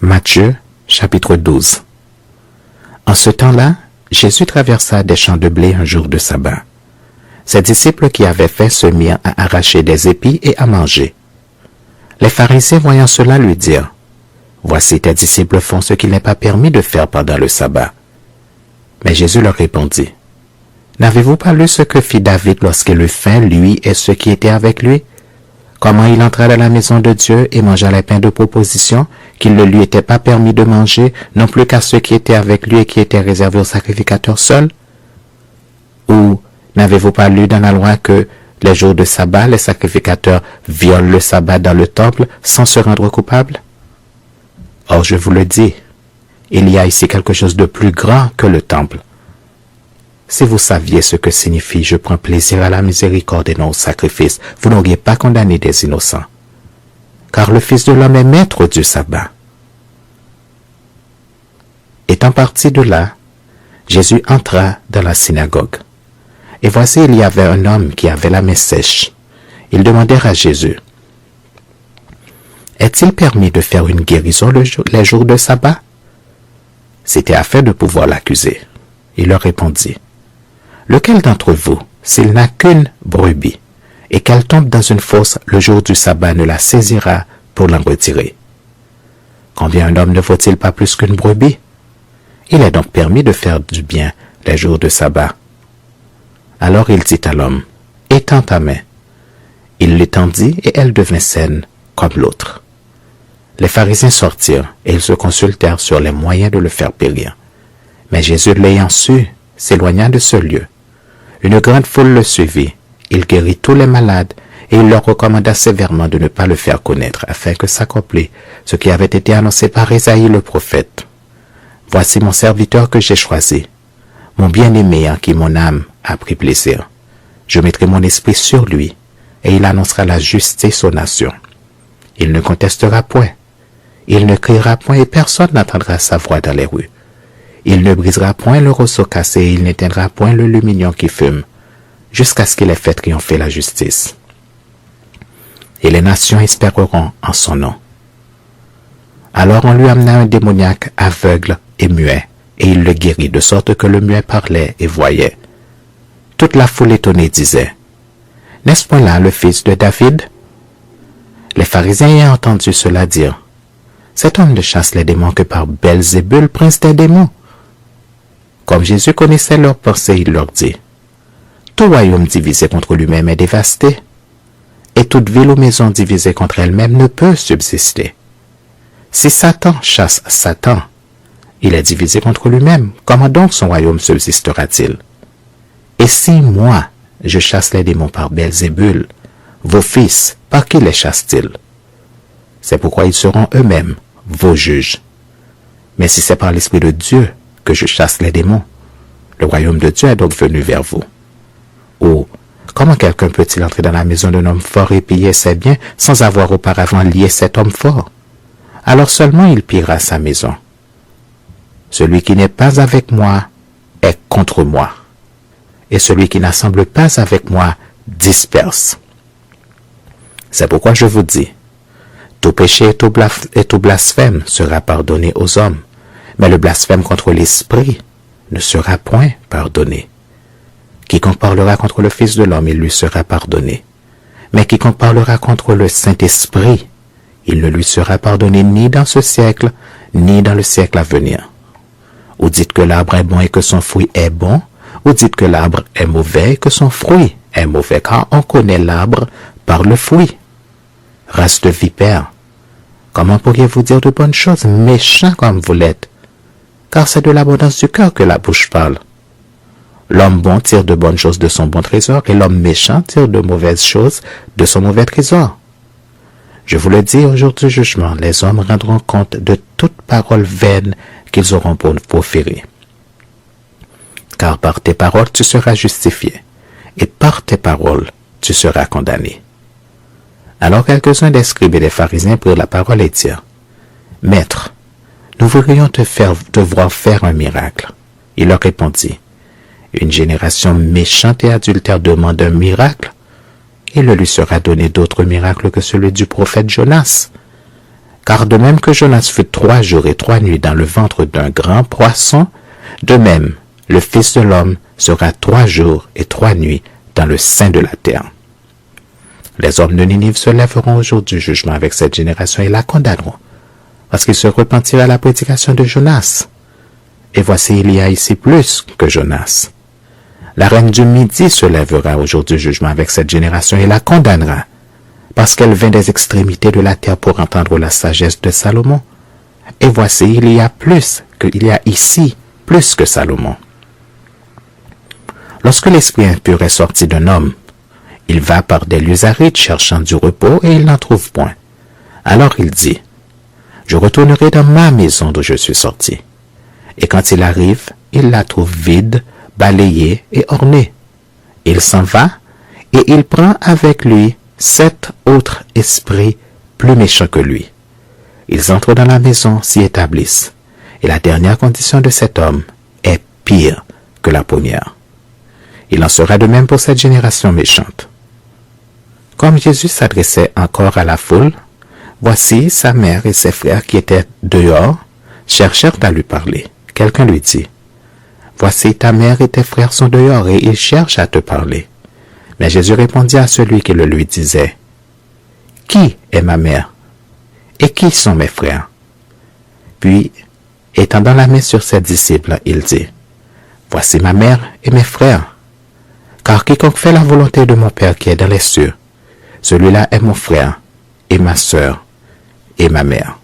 Matthieu, chapitre 12. En ce temps-là, Jésus traversa des champs de blé un jour de sabbat. Ses disciples qui avaient faim se mirent à arracher des épis et à manger. Les pharisiens voyant cela lui dirent, « Voici tes disciples font ce qu'il n'est pas permis de faire pendant le sabbat. » Mais Jésus leur répondit, « N'avez-vous pas lu ce que fit David lorsqu'il eut faim, lui et ceux qui étaient avec lui? Comment il entra dans la maison de Dieu et mangea les pains de proposition qu'il ne lui était pas permis de manger, non plus qu'à ceux qui étaient avec lui et qui étaient réservés aux sacrificateurs seuls? Ou n'avez-vous pas lu dans la loi que les jours de sabbat, les sacrificateurs violent le sabbat dans le temple sans se rendre coupables? Or, je vous le dis, il y a ici quelque chose de plus grand que le temple. Si vous saviez ce que signifie « je prends plaisir à la miséricorde et non au sacrifice », vous n'auriez pas condamné des innocents. Car le Fils de l'homme est maître du sabbat. Étant parti de là, Jésus entra dans la synagogue. Et voici, il y avait un homme qui avait la main sèche. Ils demandèrent à Jésus, « Est-il permis de faire une guérison les jours de sabbat ?» C'était afin de pouvoir l'accuser. Il leur répondit, « Lequel d'entre vous, s'il n'a qu'une brebis, et qu'elle tombe dans une fosse le jour du sabbat, ne la saisira pour l'en retirer? Combien un homme ne vaut-il pas plus qu'une brebis? Il est donc permis de faire du bien les jours de sabbat. » Alors il dit à l'homme, « Étends ta main. » Il l'étendit et elle devint saine comme l'autre. Les pharisiens sortirent et ils se consultèrent sur les moyens de le faire périr. Mais Jésus, l'ayant su, s'éloigna de ce lieu. Une grande foule le suivit. Il guérit tous les malades et il leur recommanda sévèrement de ne pas le faire connaître, afin que s'accomplisse ce qui avait été annoncé par Ésaïe le prophète. « Voici mon serviteur que j'ai choisi, mon bien-aimé en qui mon âme a pris plaisir. Je mettrai mon esprit sur lui, et il annoncera la justice aux nations. Il ne contestera point, il ne criera point et personne n'entendra sa voix dans les rues. Il ne brisera point le roseau cassé et il n'éteindra point le lumignon qui fume, jusqu'à ce qu'il ait fait triompher la justice. Et les nations espéreront en son nom. » Alors on lui amena un démoniaque aveugle et muet, et il le guérit, de sorte que le muet parlait et voyait. Toute la foule étonnée disait, « N'est-ce point là le fils de David? » Les pharisiens ayant entendu cela dire, « Cet homme ne chasse les démons que par Belzébul, prince des démons. » Comme Jésus connaissait leurs pensées, il leur dit, « Tout royaume divisé contre lui-même est dévasté, et toute ville ou maison divisée contre elle-même ne peut subsister. Si Satan chasse Satan, il est divisé contre lui-même. Comment donc son royaume subsistera-t-il? Et si moi, je chasse les démons par Belzébul, vos fils, par qui les chassent-ils? C'est pourquoi ils seront eux-mêmes vos juges. Mais si c'est par l'Esprit de Dieu que je chasse les démons, le royaume de Dieu est donc venu vers vous. Ou, comment quelqu'un peut-il entrer dans la maison d'un homme fort et piller ses biens sans avoir auparavant lié cet homme fort? Alors seulement il pillera sa maison. Celui qui n'est pas avec moi est contre moi, et celui qui n'assemble pas avec moi disperse. C'est pourquoi je vous dis, tout péché et tout blasphème sera pardonné aux hommes, mais le blasphème contre l'Esprit ne sera point pardonné. Quiconque parlera contre le Fils de l'homme, il lui sera pardonné. Mais quiconque parlera contre le Saint-Esprit, il ne lui sera pardonné ni dans ce siècle, ni dans le siècle à venir. Ou dites que l'arbre est bon et que son fruit est bon, ou dites que l'arbre est mauvais et que son fruit est mauvais, car on connaît l'arbre par le fruit. Race de vipères, comment pourriez-vous dire de bonnes choses, méchants comme vous l'êtes? Car c'est de l'abondance du cœur que la bouche parle. L'homme bon tire de bonnes choses de son bon trésor, et l'homme méchant tire de mauvaises choses de son mauvais trésor. Je vous le dis, au jour du jugement, les hommes rendront compte de toute parole vaine qu'ils auront pour proférer. Car par tes paroles tu seras justifié, et par tes paroles tu seras condamné. Alors quelques-uns des scribes et des pharisiens prirent la parole et dirent, « Maître, nous voudrions te voir faire un miracle. » Il leur répondit, « Une génération méchante et adultère demande un miracle. Il ne lui sera donné d'autre miracle que celui du prophète Jonas. Car de même que Jonas fut 3 jours et 3 nuits dans le ventre d'un grand poisson, de même le Fils de l'homme sera 3 jours et 3 nuits dans le sein de la terre. Les hommes de Ninive se lèveront au jour du jugement avec cette génération et la condamneront, parce qu'ils se repentirent à la prédication de Jonas. Et voici, il y a ici plus que Jonas. La reine du Midi se lèvera au jour du jugement avec cette génération et la condamnera, parce qu'elle vint des extrémités de la terre pour entendre la sagesse de Salomon. Et voici, il y a ici plus que Salomon. Lorsque l'esprit impur est sorti d'un homme, il va par des lieux arides cherchant du repos et il n'en trouve point. Alors il dit, je retournerai dans ma maison d'où je suis sorti. Et quand il arrive, il la trouve vide, balayée et ornée. Il s'en va et il prend avec lui 7 autres esprits plus méchants que lui. Ils entrent dans la maison, s'y établissent. Et la dernière condition de cet homme est pire que la première. Il en sera de même pour cette génération méchante. Comme Jésus s'adressait encore à la foule, voici sa mère et ses frères qui étaient dehors cherchèrent à lui parler. Quelqu'un lui dit, voici ta mère et tes frères sont dehors et ils cherchent à te parler. Mais Jésus répondit à celui qui le lui disait, qui est ma mère et qui sont mes frères? Puis, étendant la main sur ses disciples, il dit, voici ma mère et mes frères. Car quiconque fait la volonté de mon Père qui est dans les cieux, celui-là est mon frère et ma sœur et ma mère.